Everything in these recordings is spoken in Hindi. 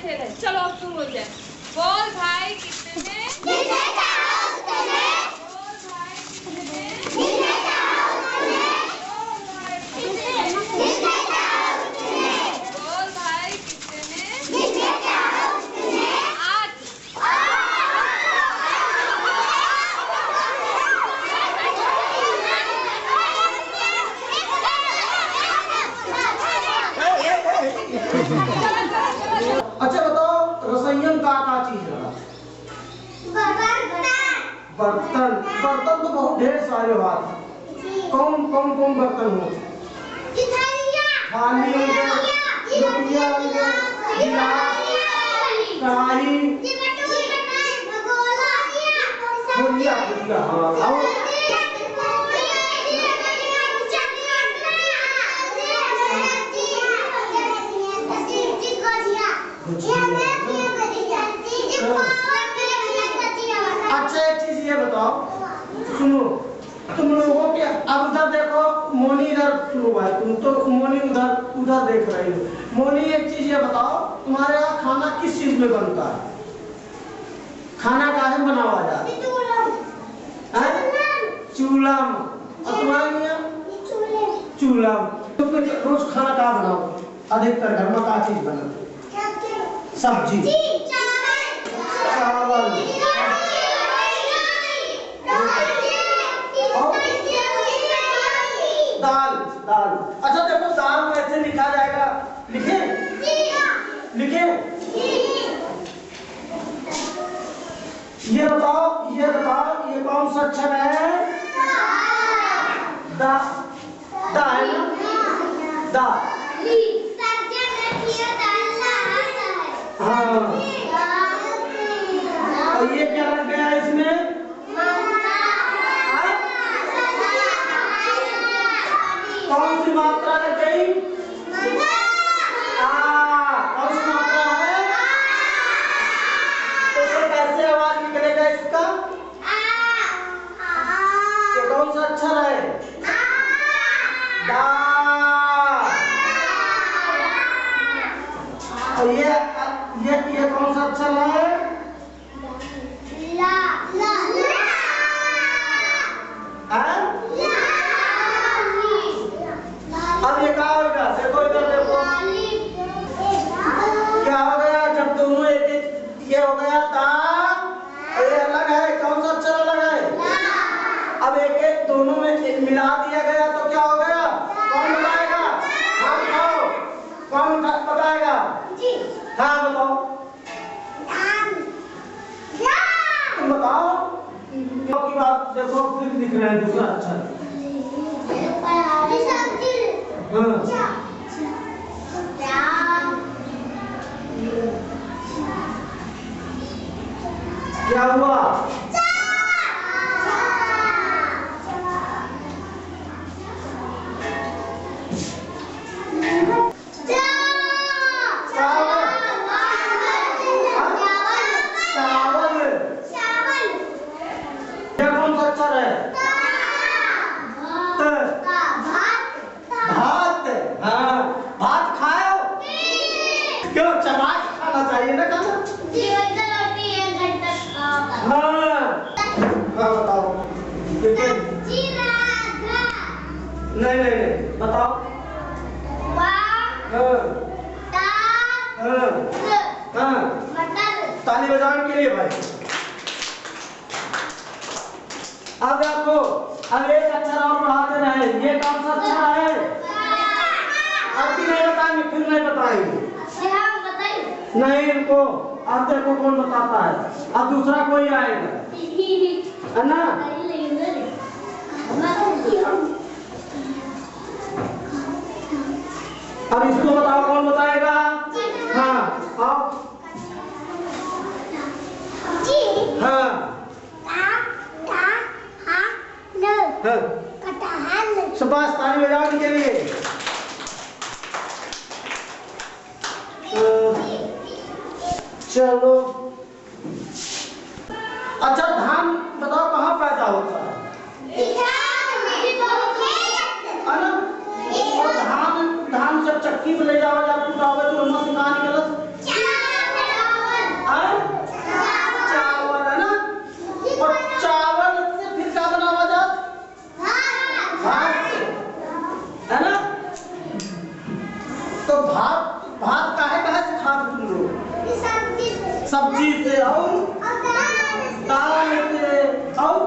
खेल है। चलो अब तुम बोल जाए। बोल भाई कितने बोल भाई कितने बोल भाई कितने 8। अच्छा बताओ, रसोईयन का चीज है? बर्तन। बर्तन तो बहुत ढेर सारे बात है। कौन बर्तन हो? थाली हो गया, लोटिया हो गया, गिलास, कढ़ाई, भुजिया। हाँ और अच्छा एक चीज ये बताओ, सुनो, तुम लोगों के अब उधर देखो, मोनी इधर शुरू हुआ है, तुम तो मोनी उधर देख रही हो। मोनी एक चीज ये बताओ, तुम्हारे यहाँ खाना किस चीज में बनता है? खाना काहे में बनावा जाता है? चूल्हा में। और तुम्हारे यहाँ चूल्हा में। तो फिर रोज खाना कहाँ बनाओ? अधिकतर घर में क्या चीज बनाते? सब्जी, चावल, दाल। अच्छा देखो, दाल कैसे लिखा जाएगा? लिखे ये बताओ, ये कौन सा अक्षर है? दा है ना? दा। हाँ। और ये क्या लग गया इसमें? कौन सी मात्रा लग गई? कौन सी मात्रा है? तो कैसे आवाज निकलेगा इसका? ये कौन सा अक्षर है? दा। और ये कौन सा अक्षर है? अब ये क्या होगा? देखो इधर देखो, क्या हो गया जब दोनों एक ये हो गया ता, ये अलग है, कौन सा अक्षर अलग है? अब एक दोनों में एक मिला दिया गया तो क्या हो गया? कौन बताएगा? हाँ बताओ, कौन बताएगा? हाँ बताओ, तुम बताओ की बात। देखो फिर दिख रहा है दूसरा अक्षर। क्या हुआ? नहीं बताओ। ताली बजाने के लिए भाई। अब आपको अब एक अक्षर और बढ़ा देना है। ये कौन सा अक्षर है? अब नहीं बताएंगे, फिर नहीं बताएंगे। नहीं इनको अब देखो कौन बताता है। अब दूसरा कोई आएगा है ना? अब इसको बताओ कौन बताएगा? हाँ आओ। हाँ शाबाश, ताली बजाओ इनके लिए। चलो अच्छा, धान बताओ कहाँ पैदा होता है? और धान जब चक्की में ले जाओ या कुटाओगे तो उनमें से कहाँ निकलत? सब्जी से और दाल से और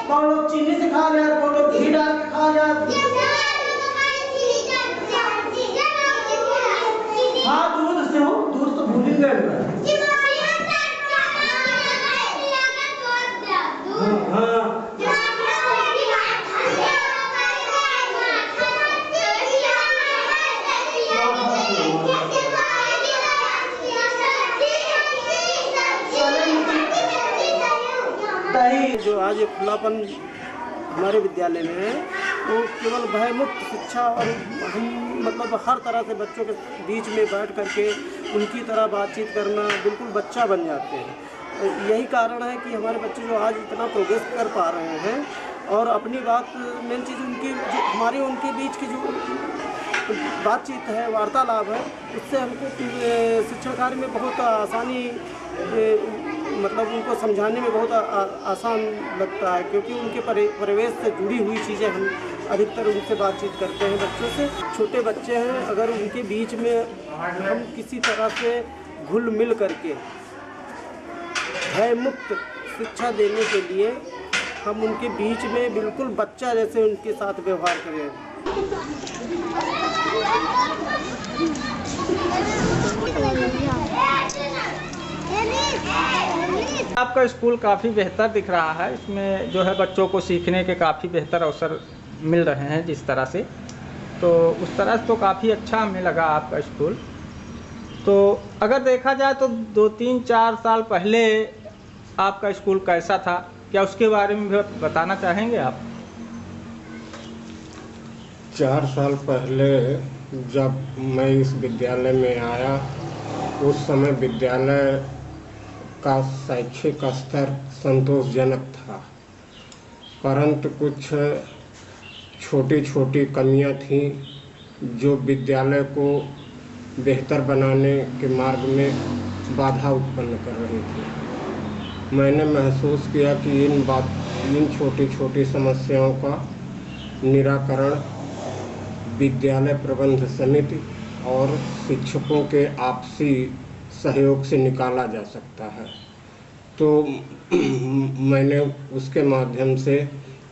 कौन लोग चीनी से खा लिया, कौन लोग घी डाल के खा लिया। हाँ दूध से हो, दूध तो भूल ही गए। जो आज खुलापन हमारे विद्यालय में है वो केवल भयमुक्त शिक्षा, और हम मतलब हर तरह से बच्चों के बीच में बैठ करके उनकी तरह बातचीत करना, बिल्कुल बच्चा बन जाते हैं। यही कारण है कि हमारे बच्चे जो आज इतना प्रोग्रेस कर पा रहे हैं, और अपनी बात मेन चीज़ उनकी जो हमारे उनके बीच की जो बातचीत है, वार्तालाप है, उससे हमको शिक्षण कार्य में बहुत आसानी, मतलब उनको समझाने में बहुत आसान लगता है, क्योंकि उनके परिवेश से जुड़ी हुई चीज़ें हम अधिकतर उनसे बातचीत करते हैं बच्चों से। छोटे बच्चे हैं, अगर उनके बीच में हम किसी तरह से घुल मिल करके भय मुक्त शिक्षा देने के लिए हम उनके बीच में बिल्कुल बच्चा जैसे उनके साथ व्यवहार करें। आपका स्कूल काफ़ी बेहतर दिख रहा है। इसमें जो है बच्चों को सीखने के काफ़ी बेहतर अवसर मिल रहे हैं जिस तरह से, तो उस तरह से तो काफ़ी अच्छा हमें लगा आपका स्कूल। तो अगर देखा जाए तो 2-3-4 साल पहले आपका स्कूल कैसा था, क्या उसके बारे में भी बताना चाहेंगे आप? 4 साल पहले जब मैं इस विद्यालय में आया, उस समय विद्यालय का शैक्षिक स्तर संतोषजनक था, परंतु कुछ छोटी छोटी कमियां थीं जो विद्यालय को बेहतर बनाने के मार्ग में बाधा उत्पन्न कर रही थी। मैंने महसूस किया कि इन छोटी छोटी समस्याओं का निराकरण विद्यालय प्रबंध समिति और शिक्षकों के आपसी सहयोग से निकाला जा सकता है। तो मैंने उसके माध्यम से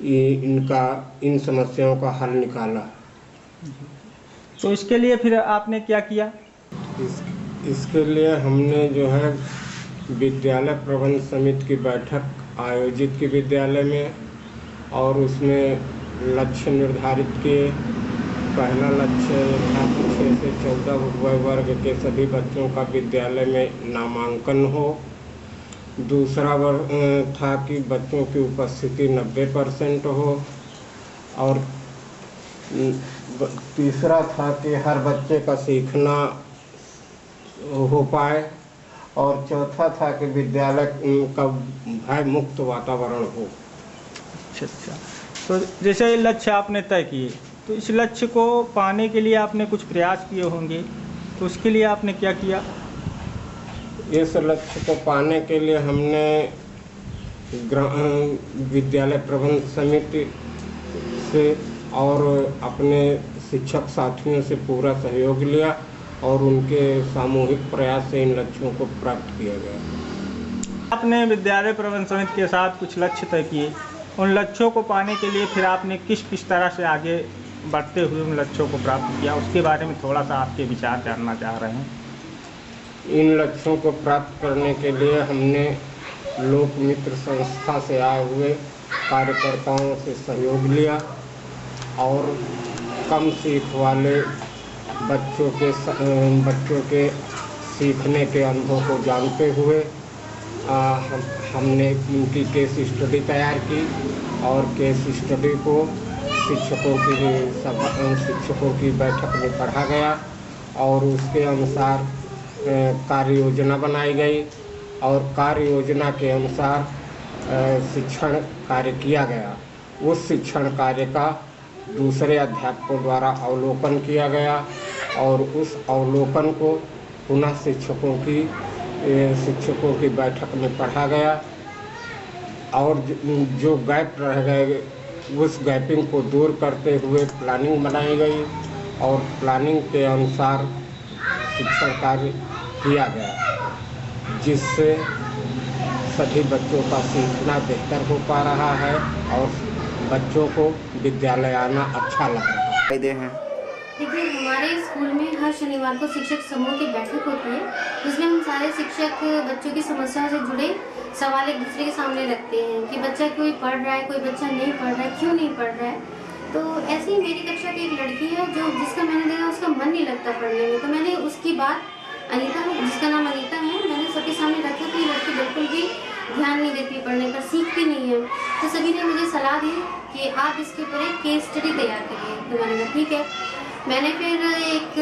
इन समस्याओं का हल निकाला। तो इसके लिए फिर आपने क्या किया? इसके लिए हमने जो है विद्यालय प्रबंध समिति की बैठक आयोजित की विद्यालय में, और उसमें लक्ष्य निर्धारित किए। पहला लक्ष्य था कि 6 से 14 वर्ग के सभी बच्चों का विद्यालय में नामांकन हो। दूसरा वर्ग था कि बच्चों की उपस्थिति 90% हो, और तीसरा था कि हर बच्चे का सीखना हो पाए, और चौथा था कि विद्यालय का भय मुक्त वातावरण हो। अच्छा, तो जैसे लक्ष्य आपने तय किए, तो इस लक्ष्य को पाने के लिए आपने कुछ प्रयास किए होंगे, तो उसके लिए आपने क्या किया? इस लक्ष्य को पाने के लिए हमने विद्यालय प्रबंध समिति से और अपने शिक्षक साथियों से पूरा सहयोग लिया, और उनके सामूहिक प्रयास से इन लक्ष्यों को प्राप्त किया गया। आपने विद्यालय प्रबंध समिति के साथ कुछ लक्ष्य तय किए, उन लक्ष्यों को पाने के लिए फिर आपने किस तरह से आगे बढ़ते हुए उन लक्ष्यों को प्राप्त किया, उसके बारे में थोड़ा सा आपके विचार जानना चाह रहे हैं। इन लक्ष्यों को प्राप्त करने के लिए हमने लोक मित्र संस्था से आए हुए कार्यकर्ताओं से सहयोग लिया, और कम सीख वाले बच्चों के सीखने के अनुभव को जानते हुए हमने उनकी केस स्टडी तैयार की, और केस स्टडी को शिक्षकों की बैठक में पढ़ा गया, और उसके अनुसार कार्य योजना बनाई गई, और कार्य योजना के अनुसार शिक्षण कार्य किया गया। उस शिक्षण कार्य का दूसरे अध्यापकों द्वारा अवलोकन किया गया, और उस अवलोकन को पुनः शिक्षकों की बैठक में पढ़ा गया, और जो गैप रह गए उस गैपिंग को दूर करते हुए प्लानिंग बनाई गई, और प्लानिंग के अनुसार शिक्षण कार्य किया गया। जिससे सभी बच्चों का सीखना बेहतर हो पा रहा है और बच्चों को विद्यालय आना अच्छा लग रहा है। फायदे हैं। देखिए, हमारे स्कूल में हर शनिवार को शिक्षक समूह की बैठक होती है, जिसमें हम सारे शिक्षक बच्चों की समस्याओं से जुड़े सवाल एक दूसरे के सामने रखते हैं कि बच्चा कोई पढ़ रहा है, कोई बच्चा नहीं पढ़ रहा है, क्यों नहीं पढ़ रहा है। तो ऐसे ही मेरी कक्षा की एक लड़की है जिसका मैंने देखा उसका मन नहीं लगता पढ़ने में, तो मैंने उसकी बात अनीता, जिसका नाम अनीता है, मैंने सबके सामने रखा कि लड़की बिल्कुल भी ध्यान नहीं देती पढ़ने पर, सीखती नहीं है। तो सभी ने मुझे सलाह दी कि आप इसके ऊपर एक केस स्टडी तैयार करिए। तो मैंने कहा ठीक है। मैंने फिर एक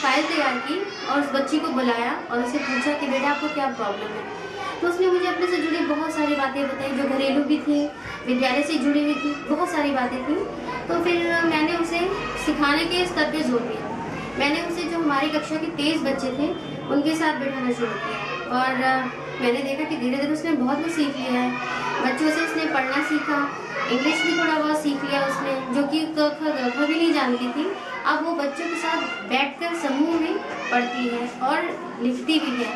फाइल तैयार की और उस बच्ची को बुलाया और उससे पूछा कि बेटा आपको क्या प्रॉब्लम है। तो उसने मुझे अपने से जुड़ी बहुत सारी बातें बताई, जो घरेलू भी थी, विद्यालय से जुड़ी हुई थी, बहुत सारी बातें थी। तो फिर मैंने उसे सिखाने के स्तर पे जोर दिया। मैंने उसे जो हमारी कक्षा के 23 बच्चे थे उनके साथ बैठाना शुरू किया और मैंने देखा कि धीरे धीरे उसने बहुत कुछ सीख लिया है। बच्चों से उसने पढ़ना सीखा, इंग्लिश भी थोड़ा बहुत सीख लिया उसने, जो कि क ख ग घ भी नहीं जानती थी। अब वो बच्चों के साथ बैठकर समूह में पढ़ती है और लिखती भी है।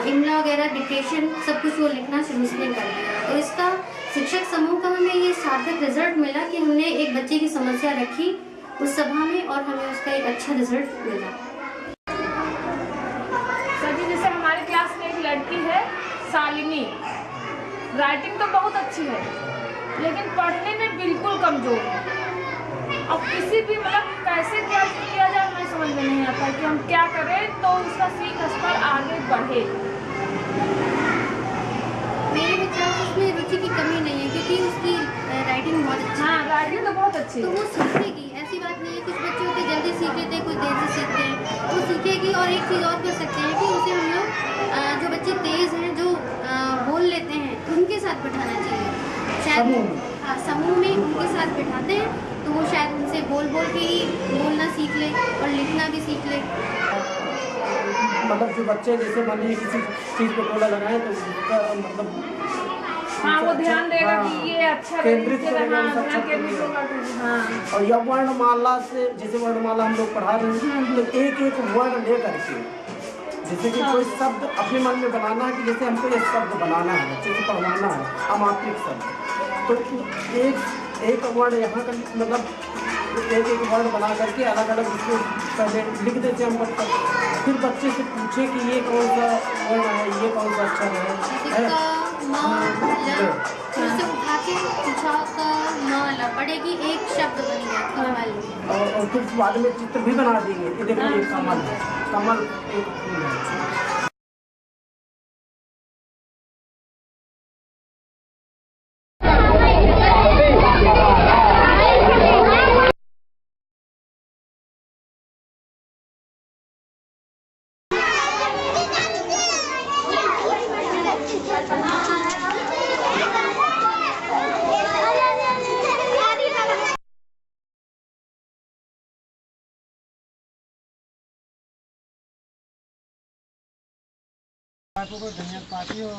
इमला वगैरह, डिक्टेशन, सब कुछ वो लिखना शुरू उसने कर दिया। तो इसका शिक्षक समूह का हमें ये सार्थक रिजल्ट मिला कि हमने एक बच्चे की समस्या रखी उस सभा में और हमें उसका एक अच्छा रिजल्ट मिला। सर जी, जैसे हमारे क्लास में एक लड़की है शालिनी, राइटिंग तो बहुत अच्छी है लेकिन पढ़ने में बिल्कुल कमजोर है। अब किसी भी कैसे क्या किया जाए हमें समझ में नहीं आता कि हम क्या करें तो उसका सीख स्तर आगे बढ़े। मेरे विचार से उसमें रुचि की कमी नहीं है क्योंकि उसकी राइटिंग बहुत अच्छी है। हाँ, राइटिंग तो बहुत अच्छी तो है। वो सीखेगी, ऐसी बात नहीं है। कुछ बच्चे होते जल्दी सीख लेते हैं, कुछ देर से सीखते हैं, वो सीखेगी। और एक चीज़ और कर सकते हैं कि उसे हम लोग जो बच्चे तेज़ हैं, जो बोल लेते हैं, उनके साथ बैठाना चाहिए। शायद समूह में उनके साथ बैठाते हैं तो वो शायद उनसे बोल के ही बोलना सीख ले और लिखना भी सीख ले। मतलब जो बच्चे जैसे मान लीजिए किसी चीज़ पे कोला लगाए तो उसका मतलब हाँ, वो ध्यान देगा कि ये अच्छा केंद्रित हाँ, करेगा, ध्यान सब केंद्रित होगा। हाँ, और यह वर्णमाला से, जैसे वर्णमाला हम लोग पढ़ा रहे हैं तो एक एक वर्ण ले करके, जैसे कि कोई शब्द अपने मन में बनाना है कि जैसे हमको ये शब्द बनाना है, बच्चे को पढ़वाना है अमात्रिक शब्द, तो एक वर्ण यहाँ का मतलब एक वर्ण बना करके अलग अलग उसको पहले लिख देते हैं हम बच्चा, फिर बच्चे से पूछे कि ये कौन सा वर्ण है, ये कौन सा अक्षर है। उसे उठा के पढ़ेगी, एक शब्द बन गया कमल। और फिर बाद में चित्र भी बना देंगे कि देखो ये कमल है, कमल एक फूल है।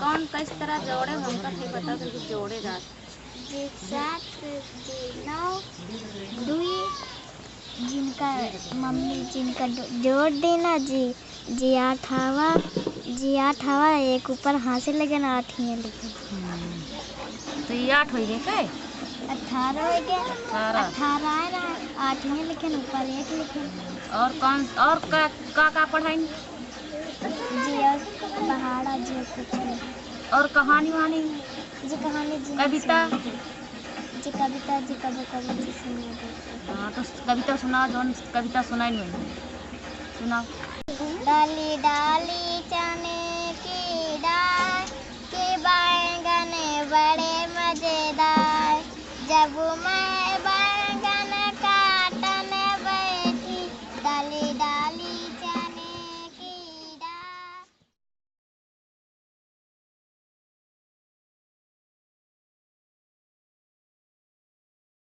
कौन किस तरह जोड़े हमका नहीं पता, फिर जोड़ेगा। जिनका मम्मी जिनका जोड़ देना जी जी 8 हवा एक ऊपर हाथ से लगे ना 8 ही लिखे। तो ये 8 हो गए क्या? 18 हो गए, 18 है ना, 8 ही लिखे ऊपर 1 लिखे। और कौन और का पढ़ाई जी और पहाड़ा जी कुछ और कहानी वानी जी, कहानी जी, कविता जी, कविता जी कभी जी सुना देते। हाँ, तो कविता सुनाओ, जौन कविता सुनाई नहीं सुनाओ। डाली डाली